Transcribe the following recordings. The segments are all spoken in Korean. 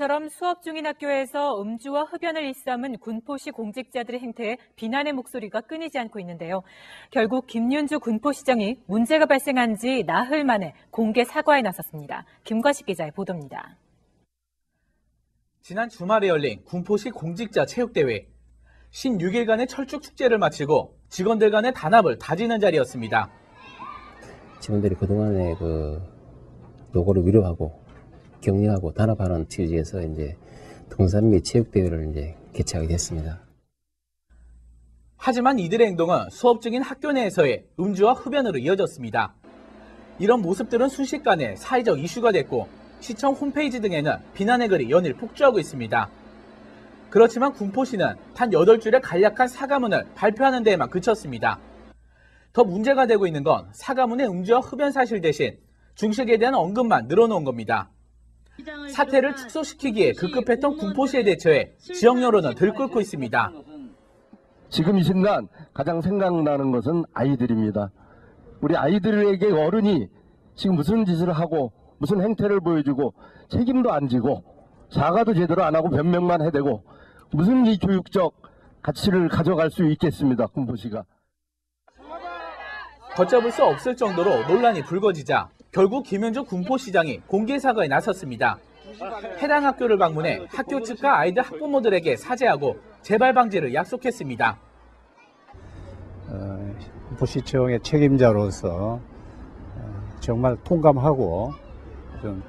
이처럼 수업 중인 학교에서 음주와 흡연을 일삼은 군포시 공직자들의 행태에 비난의 목소리가 끊이지 않고 있는데요. 결국 김윤주 군포시장이 문제가 발생한 지 나흘 만에 공개 사과에 나섰습니다. 김과식 기자의 보도입니다. 지난 주말에 열린 군포시 공직자 체육대회. 16일간의 철쭉 축제를 마치고 직원들 간의 단합을 다지는 자리였습니다. 직원들이 그동안의 노고를 위로하고 격려하고 단합하는 취지에서 이제 동산미 체육대회를 이제 개최하게 됐습니다. 하지만 이들의 행동은 수업 중인 학교 내에서의 음주와 흡연으로 이어졌습니다. 이런 모습들은 순식간에 사회적 이슈가 됐고 시청 홈페이지 등에는 비난의 글이 연일 폭주하고 있습니다. 그렇지만 군포시는 단 8줄의 간략한 사과문을 발표하는 데에만 그쳤습니다. 더 문제가 되고 있는 건 사과문의 음주와 흡연 사실 대신 중식에 대한 언급만 늘어놓은 겁니다. 사태를 축소시키기에 급급했던 군포시의 대처에 지역 여론은 들끓고 있습니다. 지금 이 순간 가장 생각나는 것은 아이들입니다. 우리 아이들에게 어른이 지금 무슨 짓을 하고 무슨 행태를 보여주고 책임도 안 지고 사과도 제대로 안 하고 변명만 해대고 무슨 이 교육적 가치를 가져갈 수 있겠습니다. 군포시가. 걷잡을 수 없을 정도로 논란이 불거지자 결국 김윤주 군포시장이 공개 사과에 나섰습니다. 해당 학교를 방문해 학교 측과 아이들 학부모들에게 사죄하고 재발 방지를 약속했습니다. 군포시청의 책임자로서 정말 통감하고 좀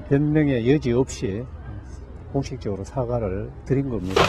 변명의 여지 없이 공식적으로 사과를 드린 겁니다.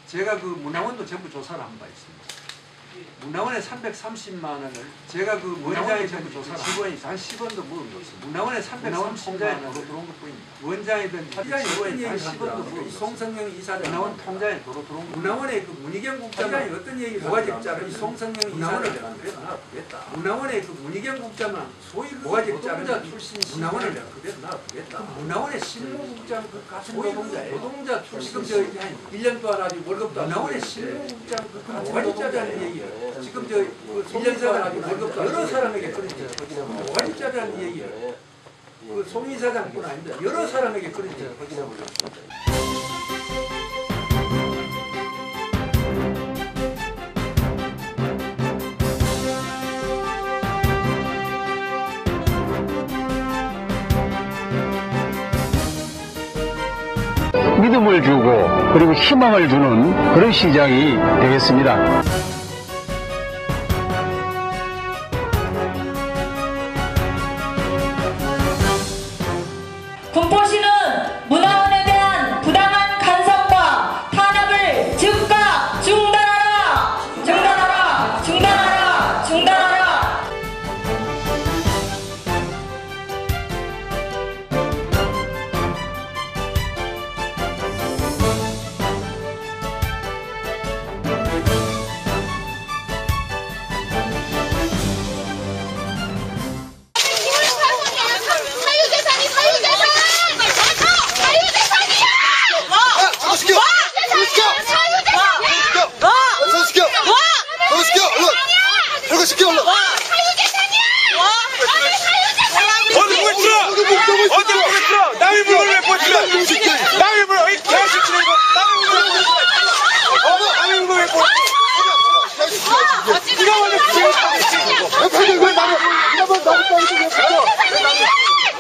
제가 그 문화원도 전부 조사를 한 바 있습니다. 문화원에 330만 원을 제가 그 원장에 전부 조사를 직원이 단 10원도 물은 거 없습니다. 문화원에 330만 원으로 들어온 것뿐입니다. 원장이든 직원이 단 10원도 물은 송성영 이사장 문화원 통장에 도로 들어온 거. 문화원의 그 문희경 국장이 어떤 얘기를 고가직자를 송성영 이사장을 내가 그래도 놔두겠다. 문화원의 그 문희경 국장은 소위 고가직자 출신 문화원을 내가 그래도 놔두겠다. 문화원의 실무국장 그 같은 노동자 출신 지금 저 한 1년 동안 아주 월급도 문화원의 실무국장 그 고가직자라는 얘기를 지금 저 1년 동안 아주 월급도 여러 사람에게 그러죠. 고가직자라는 얘기를 그 송 이사장뿐 아닙니다. 여러 사람에게 그러죠. 믿음을 주고 그리고 희망을 주는 그런 시장이 되겠습니다. 군포시는 문화원에 대한 부당한 간섭과 탄압을 즉각 중단하라! 중단하라! 중단하라! 중단하라!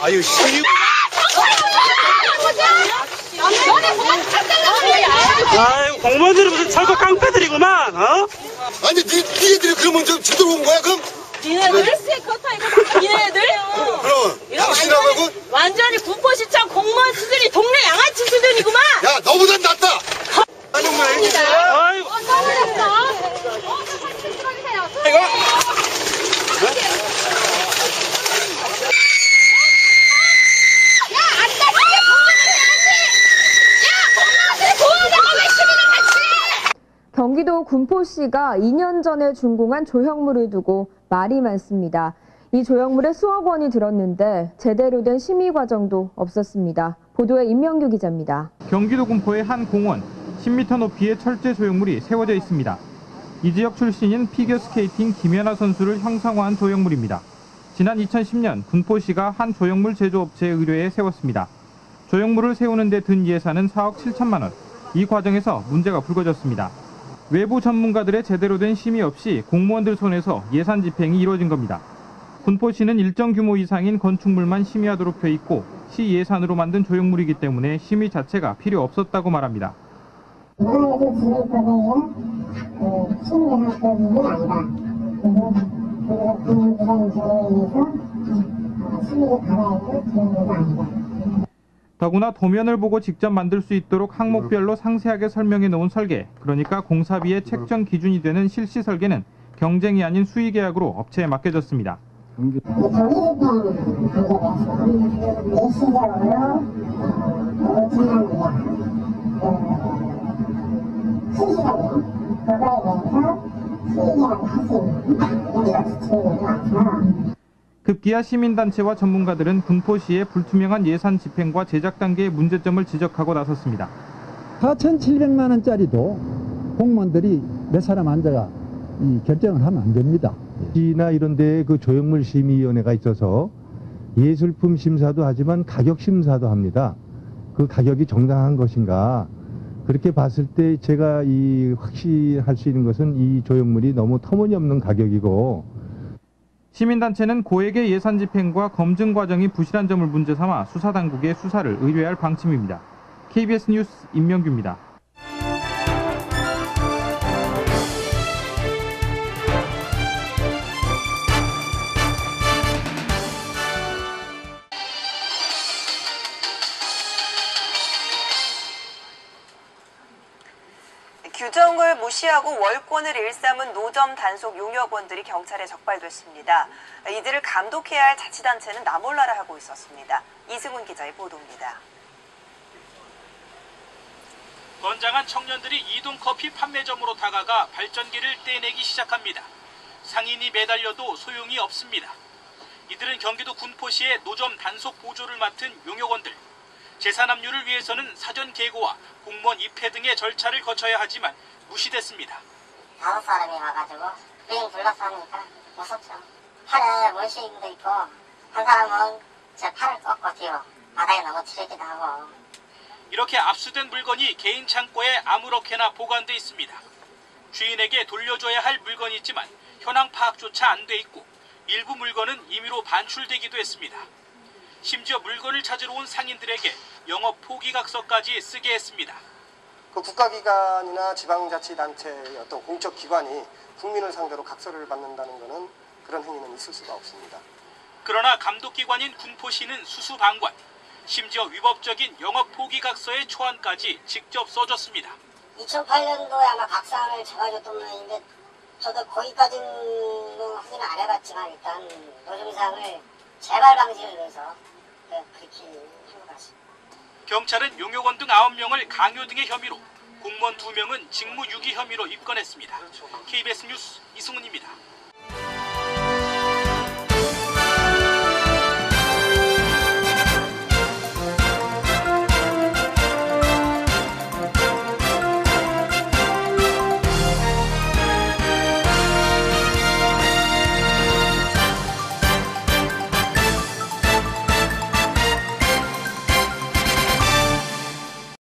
아유, 씨. 아유, 공무원들은 무슨 철거 깡패들이구만, 어? 아니, 니네들이 그러면 좀 제대로 온 거야, 그럼? 니네들? 니네들? 그럼, 당신하고? 완전히 군포시청 공무원 수준이 동네 양아치 수준이구만! 야, 너보단 낫다! 아이고. 경기도 군포시가 2년 전에 준공한 조형물을 두고 말이 많습니다. 이 조형물에 수억 원이 들었는데 제대로 된 심의 과정도 없었습니다. 보도에 임명규 기자입니다. 경기도 군포의 한 공원, 10m 높이의 철제 조형물이 세워져 있습니다. 이 지역 출신인 피겨스케이팅 김연아 선수를 형상화한 조형물입니다. 지난 2010년 군포시가 한 조형물 제조업체의 의뢰에 세웠습니다. 조형물을 세우는 데 든 예산은 4억 7천만 원. 이 과정에서 문제가 불거졌습니다. 외부 전문가들의 제대로 된 심의 없이 공무원들 손에서 예산 집행이 이루어진 겁니다. 군포시는 일정 규모 이상인 건축물만 심의하도록 돼 있고 시 예산으로 만든 조형물이기 때문에 심의 자체가 필요 없었다고 말합니다. 이번에도 진입법에 심의할 부분은 아니다. 그리고 그런 조례에 의해서 심의를 받아야 할 조형물도 아니다. 더구나 도면을 보고 직접 만들 수 있도록 항목별로 상세하게 설명해 놓은 설계, 그러니까 공사비의 책정 기준이 되는 실시 설계는 경쟁이 아닌 수의계약으로 업체에 맡겨졌습니다. 급기야 시민단체와 전문가들은 군포시의 불투명한 예산 집행과 제작 단계의 문제점을 지적하고 나섰습니다. 4,700만 원짜리도 공무원들이 몇 사람 앉아가 결정을 하면 안 됩니다. 시나 이런 데에 그 조형물 심의위원회가 있어서 예술품 심사도 하지만 가격 심사도 합니다. 그 가격이 정당한 것인가? 그렇게 봤을 때 제가 확실할 수 있는 것은 이 조형물이 너무 터무니없는 가격이고, 시민단체는 고액의 예산 집행과 검증 과정이 부실한 점을 문제 삼아 수사당국에 수사를 의뢰할 방침입니다. KBS 뉴스 임명규입니다. 규정을 무시하고 월권을 일삼은 노점 단속 용역원들이 경찰에 적발됐습니다. 이들을 감독해야 할 자치단체는 나몰라라 하고 있었습니다. 이승훈 기자의 보도입니다. 건장한 청년들이 이동커피 판매점으로 다가가 발전기를 떼내기 시작합니다. 상인이 매달려도 소용이 없습니다. 이들은 경기도 군포시의 노점 단속 보조를 맡은 용역원들. 재산 압류를 위해서는 사전 계고와 공무원 입회 등의 절차를 거쳐야 하지만 무시됐습니다. 5사람이 와가지고 주인 불러서 하니까 무섭죠. 팔에 문신도 있고 한 사람은 제 팔을 꺾고 뒤로 바닥에 넘어뜨리기도 하고. 이렇게 압수된 물건이 개인 창고에 아무렇게나 보관돼 있습니다. 주인에게 돌려줘야 할 물건이 있지만 현황 파악조차 안 돼 있고 일부 물건은 임의로 반출되기도 했습니다. 심지어 물건을 찾으러 온 상인들에게 영업 포기각서까지 쓰게 했습니다. 그 국가기관이나 지방자치단체의 어떤 공적기관이 국민을 상대로 각서를 받는다는 것은 그런 행위는 있을 수가 없습니다. 그러나 감독기관인 군포시는 수수방관, 심지어 위법적인 영업 포기각서의 초안까지 직접 써줬습니다. 2008년도에 아마 각서안을 제가 줬던 모양인데 저도 거기까지는 확인을 안 해봤지만 일단 노점상을 재발 방지를 위해서 그렇게 한 것 같습니다. 경찰은 용역원 등 9명을 강요 등의 혐의로, 공무원 2명은 직무유기 혐의로 입건했습니다. KBS 뉴스 이승훈입니다.